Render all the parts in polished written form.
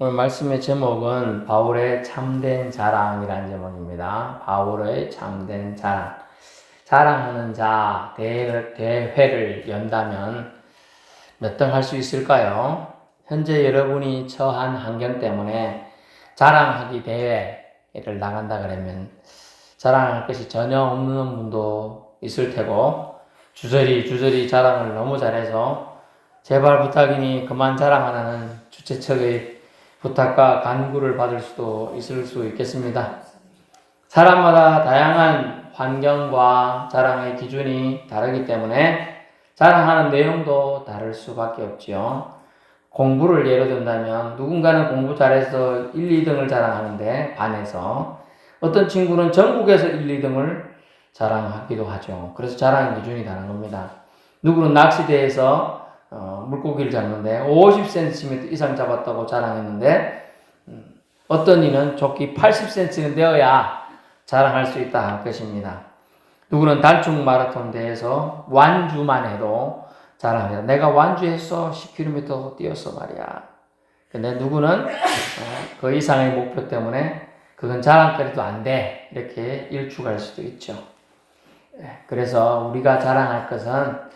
오늘 말씀의 제목은 바울의 참된 자랑이라는 제목입니다. 바울의 참된 자랑. 자랑하는 자 대회를 연다면 몇 등 할 수 있을까요? 현재 여러분이 처한 환경 때문에 자랑하기 대회를 나간다 그러면 자랑할 것이 전혀 없는 분도 있을 테고 주저리 자랑을 너무 잘해서 제발 부탁이니 그만 자랑하라는 주최 측의 부탁과 간구를 받을 수도 있을 수 있겠습니다. 사람마다 다양한 환경과 자랑의 기준이 다르기 때문에 자랑하는 내용도 다를 수밖에 없지요. 공부를 예로 든다면 누군가는 공부 잘해서 1, 2등을 자랑하는데 반에서 어떤 친구는 전국에서 1, 2등을 자랑하기도 하죠. 그래서 자랑의 기준이 다른 겁니다. 누구는 낚시대에서 물고기를 잡는데 50cm 이상 잡았다고 자랑했는데 어떤 이는 조끼 80cm는 되어야 자랑할 수 있다 할 것입니다. 누구는 단축 마라톤 대회에서 완주만 해도 자랑합니다. 내가 완주했어. 10km 뛰었어 말이야. 근데 누구는 그 이상의 목표 때문에 그건 자랑거리도 안 돼. 이렇게 일축할 수도 있죠. 그래서 우리가 자랑할 것은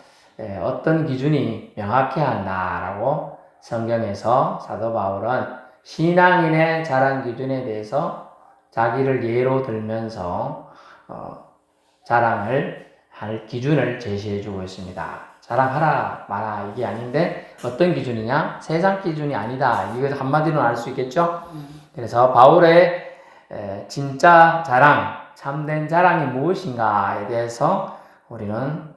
어떤 기준이 명확해야 한다라고 성경에서 사도 바울은 신앙인의 자랑 기준에 대해서 자기를 예로 들면서 자랑을 할 기준을 제시해 주고 있습니다. 자랑하라 마라 이게 아닌데 어떤 기준이냐? 세상 기준이 아니다. 이거 한마디로 알 수 있겠죠? 그래서 바울의 진짜 자랑, 참된 자랑이 무엇인가에 대해서 우리는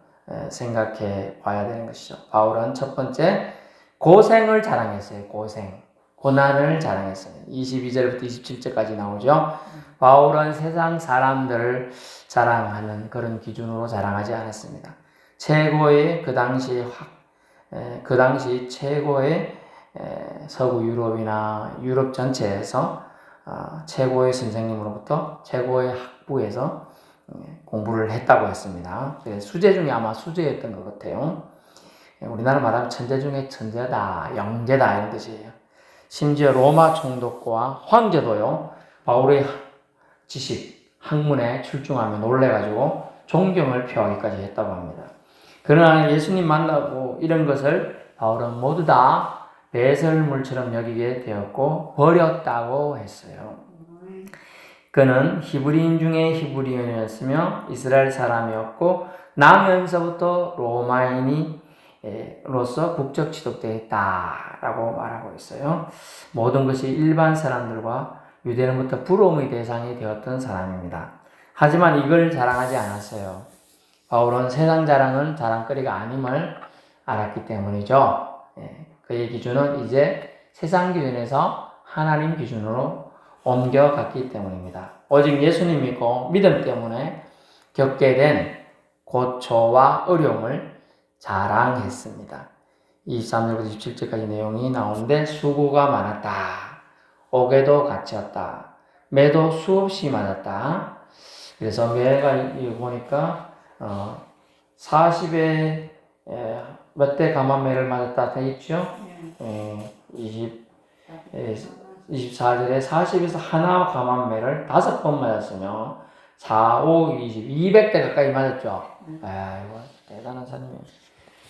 생각해 봐야 되는 것이죠. 바울은 첫 번째 고생을 자랑했어요. 고난을 자랑했어요. 22절부터 27절까지 나오죠. 바울은 세상 사람들을 자랑하는 그런 기준으로 자랑하지 않았습니다. 최고의 그 당시 최고의 서구 유럽이나 유럽 전체에서 최고의 선생님으로부터 최고의 학부에서 공부를 했다고 했습니다. 수재 중에 아마 수재였던 것 같아요. 우리나라 말하면 천재 중에 천재다, 영재다 이런 뜻이에요. 심지어 로마 총독과 황제도요, 바울의 지식, 학문에 출중하며 놀래가지고 존경을 표하기까지 했다고 합니다. 그러나 예수님 만나고 이런 것을 바울은 모두 다 배설물처럼 여기게 되었고 버렸다고 했어요. 그는 히브리인 중에 히브리인이었으며 이스라엘 사람이었고 나면서부터 로마인으로서 국적 취득되었다라고 말하고 있어요. 모든 것이 일반 사람들과 유대인부터 부러움의 대상이 되었던 사람입니다. 하지만 이걸 자랑하지 않았어요. 바울은 세상 자랑은 자랑거리가 아님을 알았기 때문이죠. 그의 기준은 이제 세상 기준에서 하나님 기준으로 옮겨갔기 때문입니다. 오직 예수님 믿고 믿음 때문에 겪게 된 고초와 어려움을 자랑했습니다. 23절부터 27절까지 내용이 나오는데 수고가 많았다. 옥에도 갇혔다. 매도 수없이 맞았다. 그래서 매가 보니까 40에 몇 대 감한매를 맞았다 돼 있죠? 24절에 40에서 하나 감한매를 5번 맞았으며 4, 5, 200대 가까이 맞았죠. 아이고 대단한 사람이에요.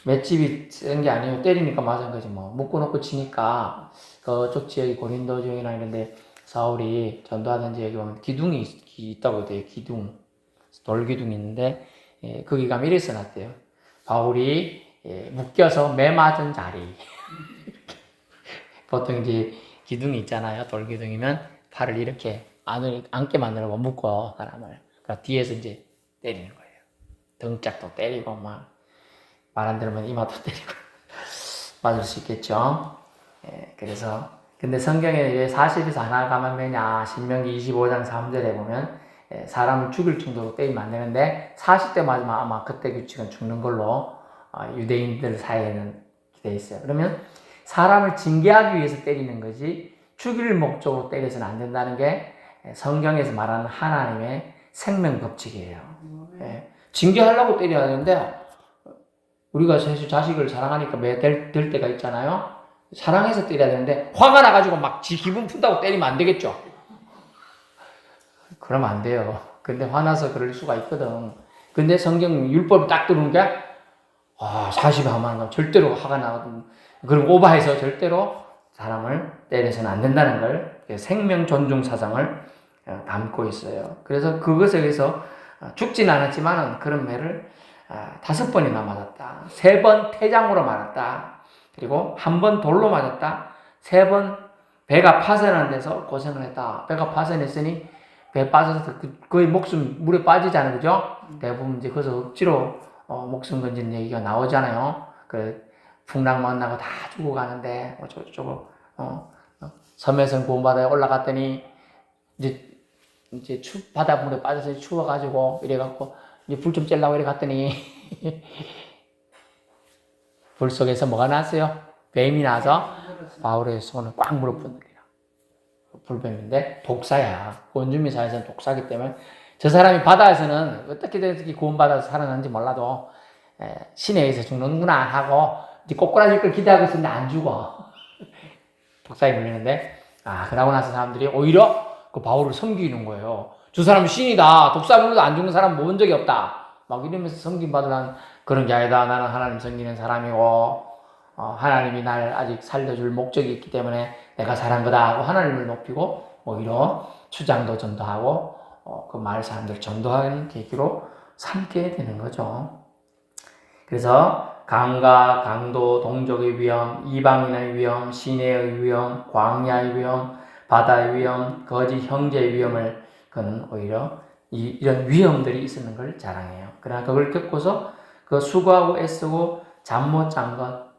맷집이 센 게 아니에요. 때리니까 맞은 거지 뭐. 묶어놓고 치니까 그쪽 지역이 고린도 지역이나 이런데 사울이 전도하는 지역에 보면 기둥이 있다고 돼요. 기둥, 돌기둥이 있는데 거기 가면 이래 써놨대요. 바울이 묶여서 매 맞은 자리. 보통 이제 기둥이 있잖아요. 돌기둥이면 팔을 이렇게 앉게 만들고 묶어 사람을. 그러니까 뒤에서 이제 때리는 거예요. 등짝도 때리고 막 말 안 들으면 이마도 때리고 맞을 수 있겠죠. 그래서 근데 성경에 왜 40에서 하나 감한매냐 신명기 25장 3절에 보면 사람을 죽일 정도로 때리면 안 되는데 40대 맞으면 아마 그때 규칙은 죽는 걸로 유대인들 사이에는 돼 있어요. 그러면 사람을 징계하기 위해서 때리는 거지 죽일 목적으로 때려서는 안 된다는 게 성경에서 말하는 하나님의 생명 법칙이에요. 징계하려고 때려야 되는데 우리가 사실 자식을 사랑하니까 매 될 때가 있잖아요. 사랑해서 때려야 되는데 화가 나가지고 막 지 기분 푼다고 때리면 안 되겠죠. 그러면 안 돼요. 근데 화나서 그럴 수가 있거든. 근데 성경 율법이 딱 들어오는 게 40에 하면 건 절대로 화가 나거든. 그럼 오버해서 절대로 사람을 때려서는 안 된다는 걸 생명 존중 사상을 담고 있어요. 그래서 그것에 의해서 죽지는 않았지만 그런 매를 5번이나 맞았다. 3번 태장으로 맞았다. 그리고 1번 돌로 맞았다. 3번 배가 파손한 데서 고생을 했다. 배가 파손했으니 배 빠져서 거의 목숨 물에 빠지잖아요. 그죠? 대부분 이제 거기서 억지로 목숨 건지는 얘기가 나오잖아요. 그 풍랑 만나고 다 죽어가는데 어쩌고 섬에서 구원받아 올라갔더니 이제 바닷물에 빠져서 추워가지고 이래갖고 이제 불 좀 쬐려고 이래 갔더니 불 속에서 뭐가 났어요? 뱀이 나서 바울의 손을 꽉 물어붙느니라. 불뱀인데 독사야. 원주민 사회에서는 독사기 때문에 저 사람이 바다에서는 어떻게 구원받아서 살아났는지 몰라도 신에 의해서 죽는구나 하고 이제 꼬꾸라질 걸 기대하고 있었는데 안 죽어. 독사에 물리는데 그러고 나서 사람들이 오히려 그 바울을 섬기는 거예요. 저 사람은 신이다. 독사 물려도 안 죽는 사람 본 적이 없다. 막 이러면서 섬김받으라는 그런 게 아니다. 나는 하나님 섬기는 사람이고 하나님이 날 아직 살려줄 목적이 있기 때문에 내가 살한 거다 하고 하나님을 높이고 오히려 주장도 전도하고 그 마을 사람들 전도하는 계기로 삼게 되는 거죠. 그래서 강과 강도, 동족의 위험, 이방인의 위험, 시내의 위험, 광야의 위험, 바다의 위험, 거짓 형제의 위험을 그는 오히려 이런 위험들이 있었는 걸 자랑해요. 그러나 그걸 겪고서 그 수고하고 애쓰고 잠 못 잔 것,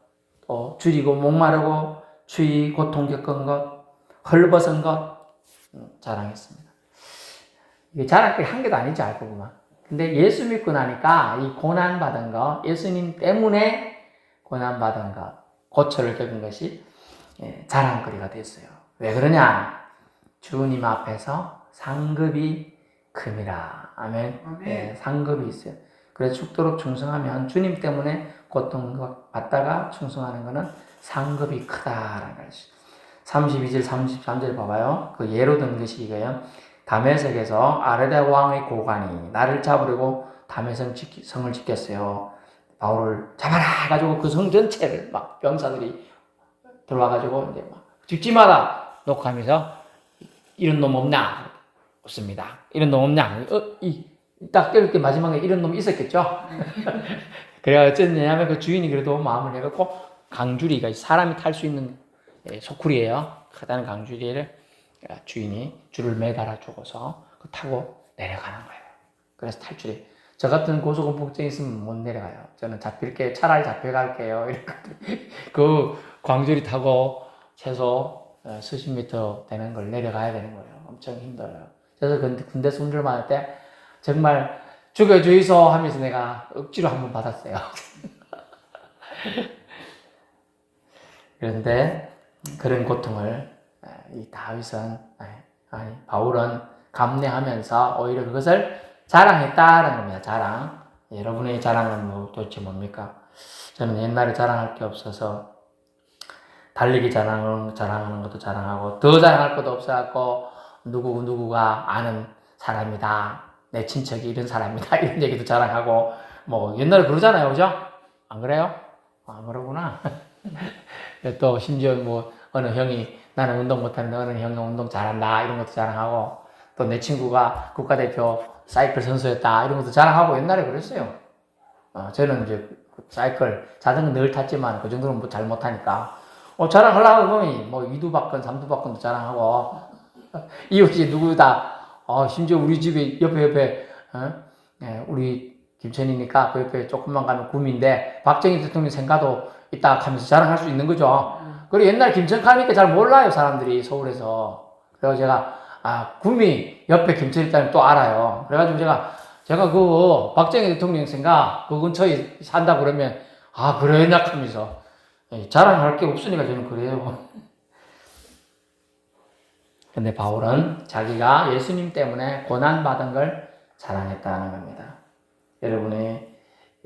또 줄이고 목마르고 추위 고통 겪은 것, 헐벗은 것 자랑했습니다. 이게 자랑할 게 한 개도 아니지 알고 보면. 근데 예수 믿고 나니까 이 고난 받은 거, 예수님 때문에 고난 받은 것, 고초를 겪은 것이 자랑거리가 됐어요. 왜 그러냐? 주님 앞에서 상급이 큼이라. 아멘. 상급이 있어요. 그래서 죽도록 충성하면 주님 때문에 고통 받다가 충성하는 것은 상급이 크다라는 것이죠. 32절, 33절 봐봐요. 그 예로 든 것이 이거예요. 다메섹에서 아르데 왕의 고관이 나를 잡으려고 다메섹 성을 지켰어요. 바울을 잡아라 해가지고 그 성 전체를 막 병사들이 들어와가지고 이제 막 죽지 마라 놓고 하면서 이런 놈 없냐? 없습니다. 이런 놈 없냐? 딱 때릴 때 마지막에 이런 놈이 있었겠죠? 그래야 어쨌냐면 그 주인이 그래도 마음을 해갖고 강주리가 사람이 탈 수 있는 소쿠리예요. 크다는 강주리를 주인이 줄을 매달아 주고서 타고 내려가는 거예요. 그래서 탈출이. 저 같은 고소공포증 있으면 못 내려가요. 저는 잡힐게 차라리 잡혀갈게요. 그 광주리 타고 최소 수십 미터 되는 걸 내려가야 되는 거예요. 엄청 힘들어요. 그래서 군대에서 운전할 때 정말 죽여주이소 하면서 내가 억지로 한번 받았어요. 그런데 그런 고통을 이 다윗은 바울은 감내하면서 오히려 그것을 자랑했다는 겁니다. 자랑. 여러분의 자랑은 도대체 뭡니까? 저는 옛날에 자랑할 게 없어서 달리기 자랑하는 것도 자랑하고 더 자랑할 것도 없어갖고 누구가 아는 사람이다. 내 친척이 이런 사람이다. 이런 얘기도 자랑하고 뭐 옛날에 그러잖아요. 그죠? 안 그래요? 안 그러구나. 또 심지어 뭐 어느 형이 나는 운동 못하는데 어느 형이 운동 잘한다. 이런 것도 자랑하고 또 내 친구가 국가대표 사이클 선수였다. 이런 것도 자랑하고 옛날에 그랬어요. 저는 이제 사이클 자전거 늘 탔지만 그 정도는 뭐 잘 못하니까 자랑하려고 하면 뭐 2두박근 3두박근도 자랑하고 이웃이 누구다. 심지어 우리 집에 옆에 우리 김천이니까 그 옆에 조금만 가면 구미인데 박정희 대통령 생가도 있다 하면서 자랑할 수 있는 거죠. 그리고 옛날 김천 가니까 잘 몰라요 사람들이 서울에서. 그래서 제가 구미 옆에 김천 있다는 또 알아요. 그래가지고 제가 그 박정희 대통령 생가 그 근처에 산다 그러면 그래 하면서 자랑할 게 없으니까 저는 그래요. 근데 바울은 자기가 예수님 때문에 고난받은 걸 자랑했다는 겁니다. 여러분의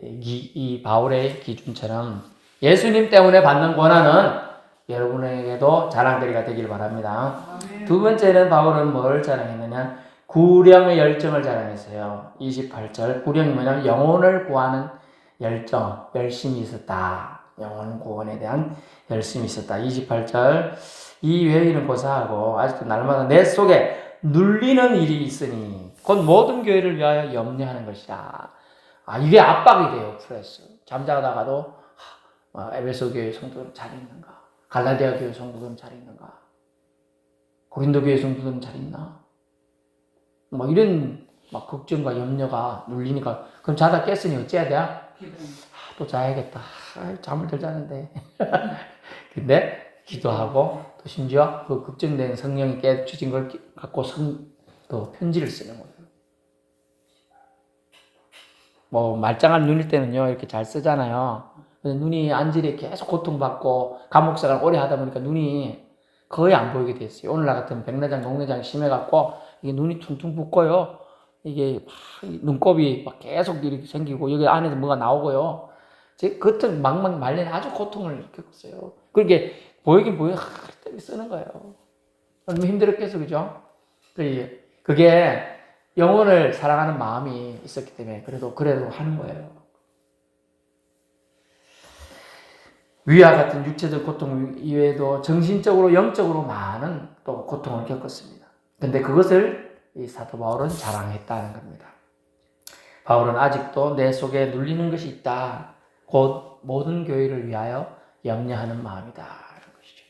이 바울의 기준처럼 예수님 때문에 받는 고난은 여러분에게도 자랑거리가 되길 바랍니다. 두 번째는 바울은 뭘 자랑했느냐? 구령의 열정을 자랑했어요. 28절. 구령이 뭐냐면 영혼을 구하는 열정, 열심이 있었다. 영혼 구원에 대한 열심이 있었다. 28절. 이 외에는 고사하고 아직도 날마다 내 속에 눌리는 일이 있으니 곧 모든 교회를 위하여 염려하는 것이다. 이게 압박이 돼요. 프레스. 잠자다가도 에베소 교회 성도들은 잘 있는가? 갈라디아 교회 성도들은 잘 있는가? 고린도 교회 성도들은 잘 있나? 이런 걱정과 염려가 눌리니까 그럼 자다 깼으니 어찌해야 돼? 또 자야겠다. 잠을 덜 자는데. 근데 기도하고 또 심지어 그 걱정된 성령이 깨주신 걸 갖고 또 편지를 쓰는 거예요. 말짱한 눈일 때는요 이렇게 잘 쓰잖아요. 눈이 안질이 계속 고통받고 감옥생활 오래 하다 보니까 눈이 거의 안 보이게 됐어요. 오늘날 같은 백내장, 녹내장 심해갖고 이게 눈이 퉁퉁 붓고요. 이게 눈곱이 계속 이렇게 생기고 여기 안에서 뭐가 나오고요. 제 겉은 망망 말린 아주 고통을 겪었어요. 그렇게 보이긴 보여 쓰는 거예요. 얼마나 힘들었겠어, 그죠? 그게 영혼을 사랑하는 마음이 있었기 때문에 그래도 하는 거예요. 위와 같은 육체적 고통 이외에도 정신적으로 영적으로 많은 또 고통을 겪었습니다. 근데 그것을 이 사도 바울은 자랑했다는 겁니다. 바울은 아직도 내 속에 눌리는 것이 있다. 곧 모든 교회를 위하여 염려하는 마음이다. 이런 것이죠.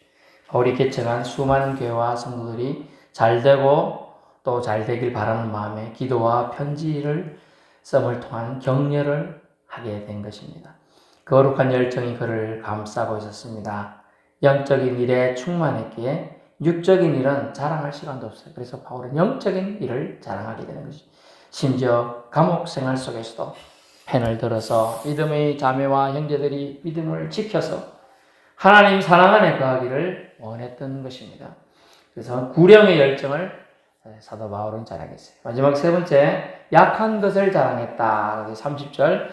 바울이 개척한 수많은 교회와 성도들이 잘 되고 또 잘 되길 바라는 마음에 기도와 편지를 썸을 통한 격려를 하게 된 것입니다. 거룩한 열정이 그를 감싸고 있었습니다. 영적인 일에 충만했기에 육적인 일은 자랑할 시간도 없어요. 그래서 바울은 영적인 일을 자랑하게 되는 것이죠. 심지어 감옥 생활 속에서도 펜을 들어서 믿음의 자매와 형제들이 믿음을 지켜서 하나님 사랑 안에 거하기를 원했던 것입니다. 그래서 구령의 열정을 사도 바울은 자랑했어요. 마지막 세 번째, 약한 것을 자랑했다. 30절.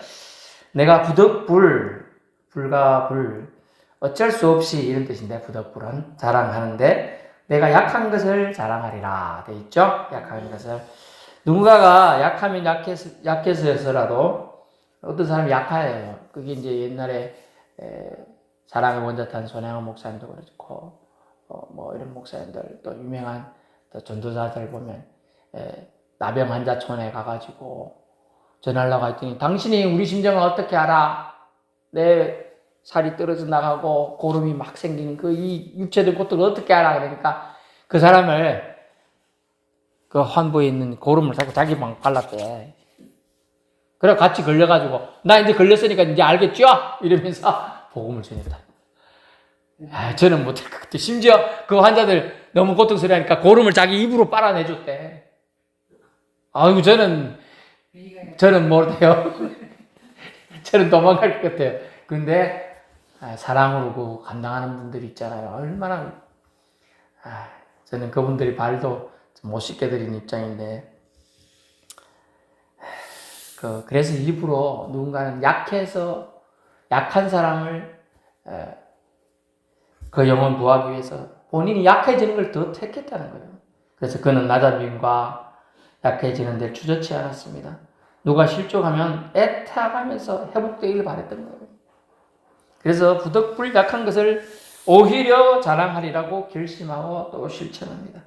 내가 불과 불, 어쩔 수 없이 이런 뜻인데, 부득불은 자랑하는데, 내가 약한 것을 자랑하리라. 돼 있죠? 약한 것을. 누군가가 약하면 약해서라도, 어떤 사람이 약해요. 그게 이제 옛날에, 사랑의 원자탄 손양원 목사님도 그렇고, 이런 목사님들, 또 유명한 또 전도자들 보면, 나병 환자촌에 가가지고, 전하려고 했더니 당신이 우리 심정을 어떻게 알아? 내 살이 떨어져 나가고 고름이 막 생기는 이 육체적 고통을 어떻게 알아? 그러니까 그 사람을 그 환부에 있는 고름을 자기 방 발랐대. 그래 같이 걸려가지고 나 이제 걸렸으니까 이제 알겠죠? 이러면서 복음을 전했다. 저는 못했거든. 심지어 그 환자들 너무 고통스러우니까 고름을 자기 입으로 빨아내줬대. 아이고 저는 모르대요. 저는 도망갈 것 같아요. 근데 사랑으로 그 감당하는 분들이 있잖아요. 얼마나 저는 그분들이 발도 못 씻게 드린 입장인데 그래서 일부러 누군가는 약한 사람을 그 영혼 구하기 위해서 본인이 약해지는 걸 더 택했다는 거예요. 그래서 그는 낮아짐과 약해지는 데 주저치 않았습니다. 누가 실족하면 애타가면서 회복되길 바랬던 거예요. 그래서 부득불 약한 것을 오히려 자랑하리라고 결심하고 또 실천합니다.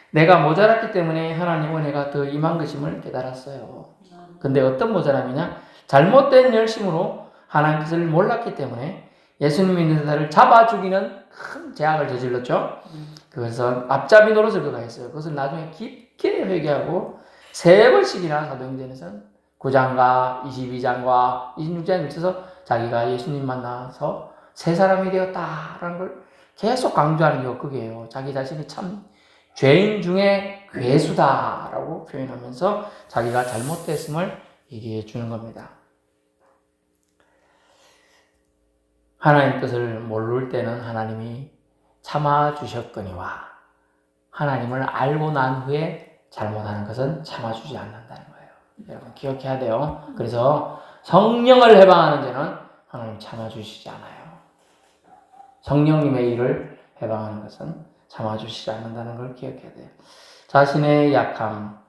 내가 모자랐기 때문에 하나님 은혜가 더 임한 것임을 깨달았어요. 근데 어떤 모자람이냐? 잘못된 열심으로 하나님 뜻을 몰랐기 때문에 예수님 믿는 자를 잡아 죽이는 큰 죄악을 저질렀죠. 그래서 앞잡이 노릇을 그가 했어요. 그것을 나중에 깊게 회개하고 3번씩이나 사도행전에서는 9장과 22장과 26장에 걸쳐서 자기가 예수님 만나서 새 사람이 되었다라는 걸 계속 강조하는 게 그게요. 자기 자신이 참 죄인 중에 괴수다라고 표현하면서 자기가 잘못됐음을 얘기해 주는 겁니다. 하나님 뜻을 모를 때는 하나님이 참아주셨거니와 하나님을 알고 난 후에 잘못하는 것은 참아주지 않는다는 거예요. 여러분 기억해야 돼요. 그래서 성령을 해방하는 자는 하나님 참아주시지 않아요. 성령님의 일을 해방하는 것은 참아주시지 않는다는 걸 기억해야 돼요. 자신의 약함,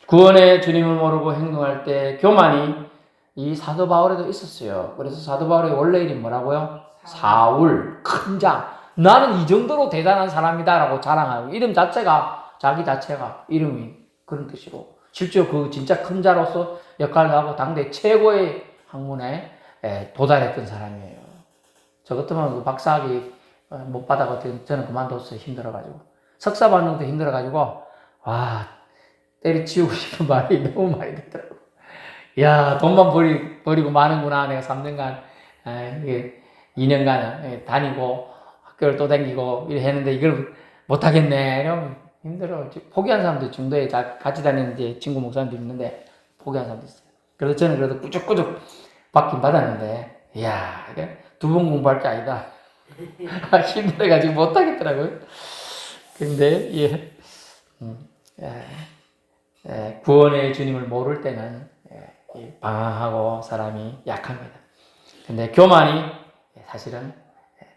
구원의 주님을 모르고 행동할 때 교만이 이 사도 바울에도 있었어요. 그래서 사도 바울의 원래 이름이 뭐라고요? 사울, 큰 자. 나는 이 정도로 대단한 사람이다라고 자랑하고 이름 자체가 자기 자체가 이름이 그런 뜻이고 실제로 그 진짜 큰 자로서 역할을 하고 당대 최고의 학문에 도달했던 사람이에요. 저 같으면 그 박사학위 못 받아가지고 저는 그만뒀어요. 힘들어가지고 석사 받는 것도 힘들어가지고 와 때려치우고 싶은 말이 너무 많이 들더라고. 야 돈만 버리고 마는구나. 내가 3년간 이게 2년간 다니고 학교를 또 다니고 이래 했는데 이걸 못하겠네. 이러면 힘들어. 포기한 사람도 중도에 같이 다니는 친구 목사님도 있는데 포기한 사람도 있어요. 그래서 저는 그래도 꾸죽꾸죽 받긴 받았는데 이야 이게 2번 공부할 게 아니다. 힘들어가지고 못하겠더라고요. 근데 구원의 주님을 모를 때는 방황하고 사람이 약합니다. 근데 교만이 사실은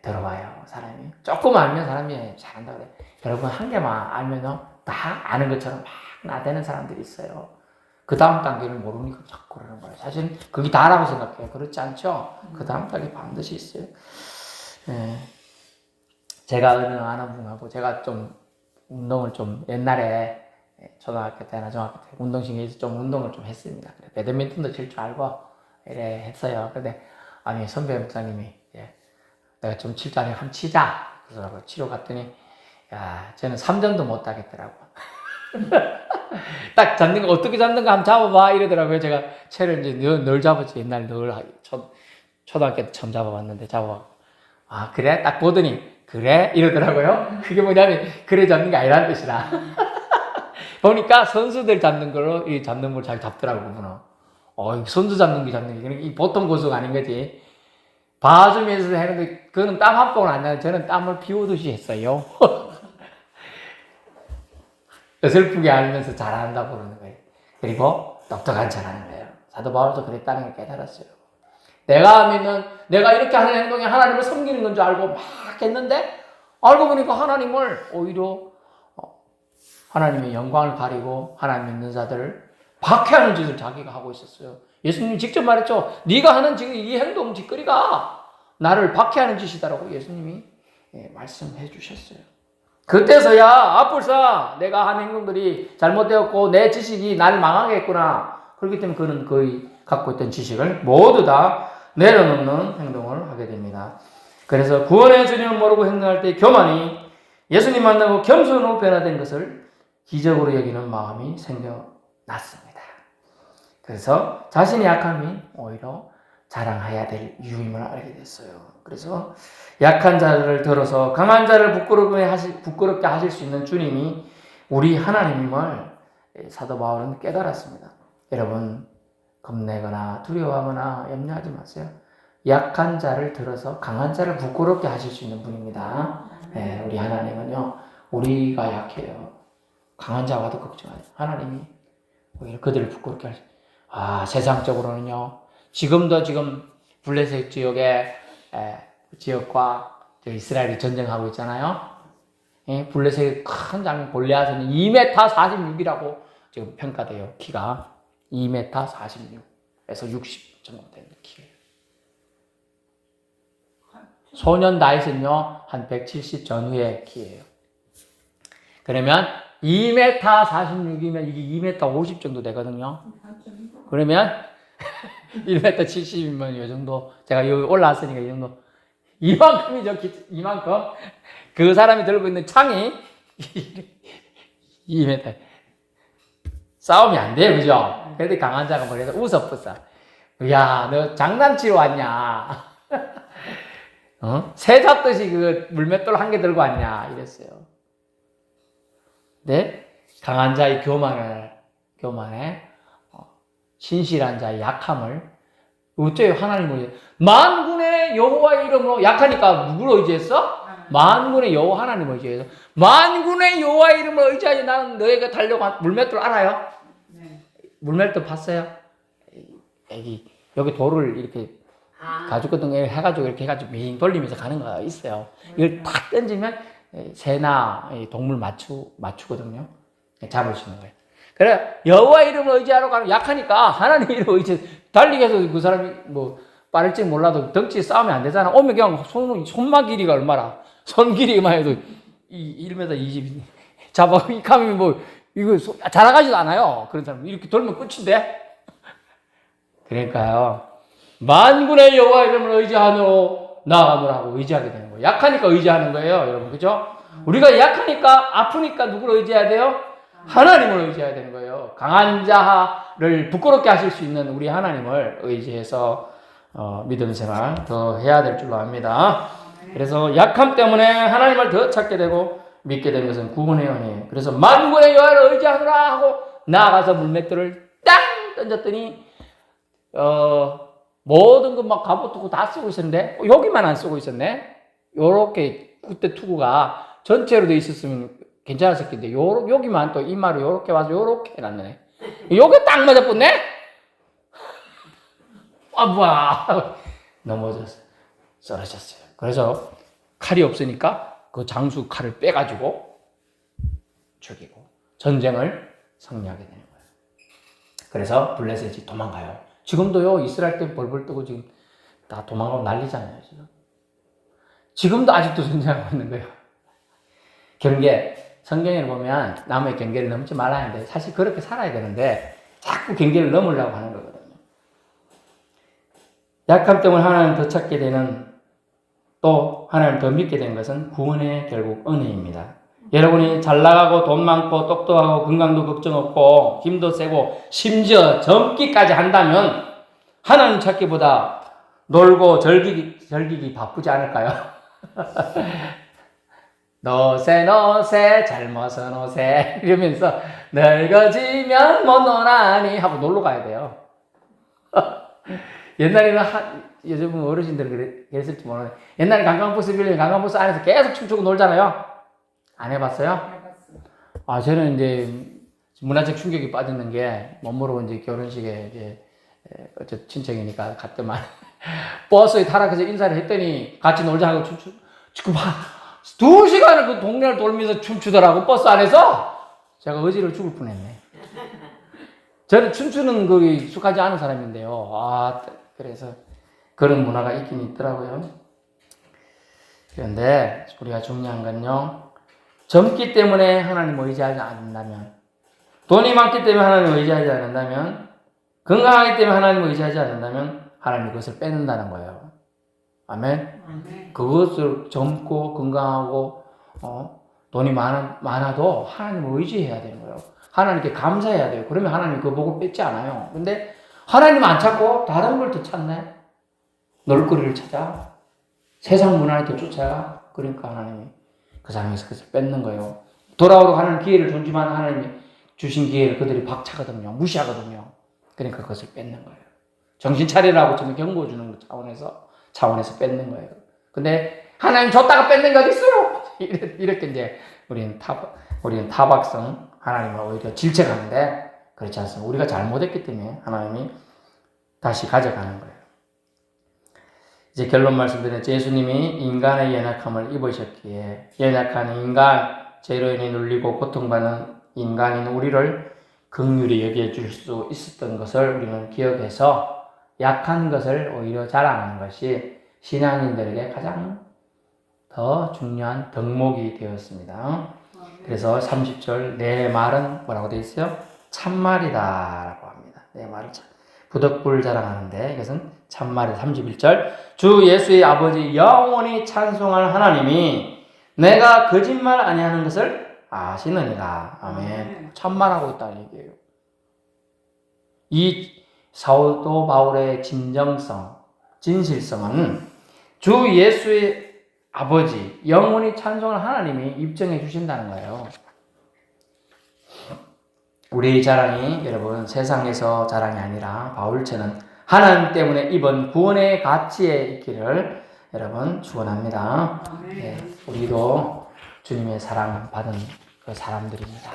들어와요. 사람이 조금 알면 사람이 잘한다 그래. 여러분 한 개만 알면은 다 아는 것처럼 막 나대는 사람들이 있어요. 그 다음 단계를 모르니까 자꾸 그러는 거예요. 사실 그게 다라고 생각해요. 그렇지 않죠? 그 다음 단계 반드시 있어요. 제가 아는 분하고 제가 좀 운동을 좀 옛날에 초등학교 때나 중학교 때 운동신경에서 좀 운동을 좀 했습니다. 배드민턴도 칠 줄 알고 이래 했어요. 근데 아니 선배 목사님이 내가 좀 칠 줄 아니까 한번 치자. 그래서 치러 갔더니 야 저는 3점도 못 따겠더라고. 딱 잡는 거 어떻게 잡는가 한번 잡아봐 이러더라고요. 제가 채를 이제 늘 잡았지. 옛날 늘 초등학교 때 처음 잡아봤는데 아 그래? 딱 보더니 그래? 이러더라고요. 그게 뭐냐면 그래 잡는 게 아니라는 뜻이라. 보니까 선수들 잡는 걸로 이 잡는 걸 잘 잡더라고 그분은. 선수 잡는 게 보통 고수가 아닌 거지. 봐주면서 하는데 그거는 땀 한 방울 안 나요. 저는 땀을 피우듯이 했어요. 어설프게 알면서 잘한다고 그러는 거예요. 그리고 똑똑한 척하는 거예요. 사도 바울도 그랬다는 걸 깨달았어요. 내가 하면은 내가 이렇게 하는 행동이 하나님을 섬기는 건 줄 알고 막 했는데 알고 보니까 하나님을 오히려 하나님의 영광을 가리고 하나님 믿는 자들을 박해하는 짓을 자기가 하고 있었어요. 예수님이 직접 말했죠. 네가 하는 지금 이 행동 짓거리가 나를 박해하는 짓이다라고 예수님이 말씀해 주셨어요. 그때서야 앞불사 내가 한 행동들이 잘못되었고 내 지식이 나를 망하게 했구나. 그렇기 때문에 그는 거의 갖고 있던 지식을 모두 다 내려놓는 행동을 하게 됩니다. 그래서 구원의 주님을 모르고 행동할 때 교만이 예수님 만나고 겸손으로 변화된 것을 기적으로 여기는 마음이 생겨났습니다. 그래서 자신의 약함이 오히려 자랑해야 될 이유임을 알게 됐어요. 그래서 약한 자를 들어서 강한 자를 부끄럽게 하실 수 있는 주님이 우리 하나님임을 사도 바울은 깨달았습니다. 여러분 겁내거나 두려워하거나 염려하지 마세요. 약한 자를 들어서 강한 자를 부끄럽게 하실 수 있는 분입니다. 우리 하나님은요 우리가 약해요. 강한 자와도 걱정하죠. 하나님이 오히려 그들을 부끄럽게 하실. 세상적으로는요 지금도 블레셋 지역과 이스라엘이 전쟁하고 있잖아요. 블레셋의 큰 장인 골리앗은 2m 46이라고 지금 평가돼요. 키가 2m 46에서 60 정도 되는 키예요. 소년 다윗은요 한 170 전후의 키예요. 그러면 2m 46이면 이게 2m 50 정도 되거든요. 그러면 1m 70이면 이 정도, 제가 여기 올라왔으니까 이 정도, 이만큼이죠, 이만큼. 그 사람이 들고 있는 창이 2m. 싸움이 안 돼요, 그죠? 그래도 강한 자가 머리에서 웃어붙어. 야, 너 장난치러 왔냐? 새 잡듯이 그 물맷돌 한 개 들고 왔냐? 이랬어요. 네? 강한 자의 교만에 신실한 자의 약함을 어째요? 하나님을 만군의 여호와의 이름으로 약하니까 누구를 의지했어? 만군의 여호와 하나님을 의지해서 만군의 여호와의 이름을 의지하여 나는 너에게 달려간 물맷돌 알아요? 네. 물맷돌 봤어요? 여기 돌을 이렇게 가죽거등을 해가지고 이렇게 해가지고 빙 돌리면서 가는 거가 있어요. 이걸 탁 던지면 새나 동물 맞추거든요. 잡을 수 있는 거예요. 그래 여호와 이름을 의지하러 가는 약하니까 하나님 이름을 의지 달리기 해서 그 사람이 뭐 빠를지 몰라도 덩치 싸우면 안 되잖아. 오면 그냥 손만 길이가 얼마나 손 길이만 해도 1m 20 잡아 이 가면 뭐 이거 자라가지도 않아요. 그런 사람 이렇게 돌면 끝인데. 그러니까요. 만군의 여호와 이름을 의지하노 나아가노라고 의지하게 되는 거예요. 약하니까 의지하는 거예요, 여러분. 그죠? 우리가 약하니까 아프니까 누구를 의지해야 돼요? 하나님을 의지해야 되는 거예요. 강한 자를 부끄럽게 하실 수 있는 우리 하나님을 의지해서 믿음 생활 더 해야 될 줄로 압니다. 그래서 약함 때문에 하나님을 더 찾게 되고 믿게 되는 것은 구원의 은혜예요. 그래서 만군의 여호와를 의지하노라 하고 나아가서 물맷돌을 땅 던졌더니 모든 것 막 갑옷 다 쓰고 있었는데 여기만 안 쓰고 있었네. 요렇게 그때 투구가 전체로 돼 있었으면 괜찮았을 텐데 여기만 또 이마로 요렇게 와서 요렇게 해놨네. 요게 딱 맞아붙네. 뭐야 넘어졌어요. 쓰러졌어요. 그래서 칼이 없으니까 그 장수 칼을 빼가지고 죽이고 전쟁을 승리하게 되는 거예요. 그래서 블레셋이 도망가요. 지금도요 이스라엘 때 벌벌 뜨고 지금 다 도망가고 난리잖아요. 지금도 아직도 전쟁하고 있는 거예요. 경계 성경에 보면 남의 경계를 넘지 말라 하는데 사실 그렇게 살아야 되는데 자꾸 경계를 넘으려고 하는 거거든요. 약함 때문에 하나님 더 찾게 되는 또 하나님 더 믿게 되는 것은 구원의 결국 은혜입니다. 여러분이 잘 나가고 돈 많고 똑똑하고 건강도 걱정 없고 힘도 세고 심지어 젊기까지 한다면 하나님 찾기보다 놀고 즐기기 바쁘지 않을까요? 노세 젊어서 노세 이러면서 늙어지면 못 노나니 하고 놀러 가야 돼요. 옛날에는 요즘 어르신들은 그랬을지 모르는데 옛날에 관광버스 빌리면 관광버스 안에서 계속 춤추고 놀잖아요. 안 해봤어요? 저는 이제 문화적 충격이 빠지는 게 몸으로 이제 결혼식에 이제 어째 친척이니까 갔더만 버스에 타락해서 인사를 했더니 같이 놀자 하고 지금 2시간을 그 동네를 돌면서 춤추더라고 버스 안에서. 제가 어지러워 죽을 뻔했네. 저는 춤추는 거 익숙하지 않은 사람인데요. 그래서 그런 문화가 있긴 있더라고요. 그런데 우리가 중요한 건요. 젊기 때문에 하나님을 의지하지 않는다면, 돈이 많기 때문에 하나님을 의지하지 않는다면, 건강하기 때문에 하나님을 의지하지 않는다면 하나님이 그것을 뺏는다는 거예요. 아멘? 그것을 젊고 건강하고 돈이 많아도 하나님을 의지해야 되는 거예요. 하나님께 감사해야 돼요. 그러면 하나님이 그 복을 뺏지 않아요. 근데 하나님 안 찾고 다른 걸 더 찾네. 놀거리를 찾아. 세상 문화를 더 쫓아가. 그러니까 하나님이 그 상황에서 그것을 뺏는 거예요. 돌아오도록 하는 기회를 주지만 하나님이 주신 기회를 그들이 박차거든요. 무시하거든요. 그러니까 그것을 뺏는 거예요. 정신 차리라고 좀 경고 주는 차원에서 뺏는 거예요. 근데 하나님 줬다가 뺏는 거 어디 있어요? 이렇게 이제 우리는 타박성 하나님을 오히려 질책하는데 그렇지 않습니다. 우리가 잘못했기 때문에 하나님이 다시 가져가는 거예요. 이제 결론 말씀드리면 예수님이 인간의 연약함을 입으셨기에 연약한 인간, 죄로 인해 눌리고 고통받는 인간인 우리를 긍휼히 여겨줄 수 있었던 것을 우리는 기억해서 약한 것을 오히려 자랑하는 것이 신앙인들에게 가장 더 중요한 덕목이 되었습니다. 그래서 30절 내 말은 뭐라고 되어 있어요? 참말이다 라고 합니다. 내 말은 부덕불 자랑하는데 이것은 참말이 31절 주 예수의 아버지 영원히 찬송할 하나님이 내가 거짓말 아니하는 것을 아시느니라. 아멘. 참말하고 있다는 얘기예요. 이 사도 바울의 진정성, 진실성은 주 예수의 아버지, 영원히 찬송할 하나님이 입증해 주신다는 거예요. 우리의 자랑이 여러분 세상에서 자랑이 아니라 바울처럼 하나님 때문에 입은 구원의 가치에 있기를 여러분 축원합니다. 네, 우리도 주님의 사랑받은 그 사람들입니다.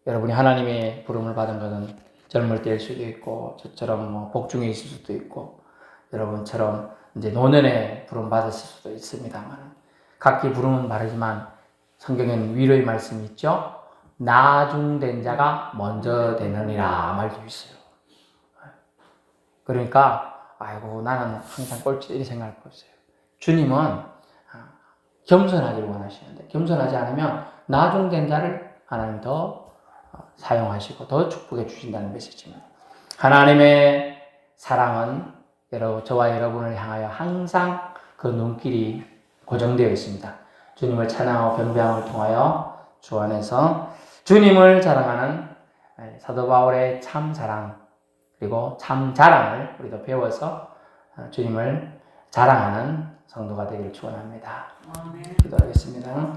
여러분이 하나님의 부름을 받은 것은 젊을 때일 수도 있고 저처럼 복중에 있을 수도 있고 여러분처럼 이제 노년에 부름 받으실 수도 있습니다만 각기 부름은 다르지만 성경에는 위로의 말씀이 있죠. 나중된 자가 먼저 되느니라 말도 있어요. 그러니까 아이고 나는 항상 꼴찌 이렇게 생각할 거 없어요. 주님은 겸손하기를 원하시는데 겸손하지 않으면 나중된 자를 하나님 더 사용하시고 더 축복해 주신다는 메시지입니다. 하나님의 사랑은 저와 여러분을 향하여 항상 그 눈길이 고정되어 있습니다. 주님을 찬양하고 경배함을 통하여 주 안에서 주님을 자랑하는 사도 바울의 참 자랑 그리고 참 자랑을 우리도 배워서 주님을 자랑하는 성도가 되기를 축원합니다. 기도하겠습니다.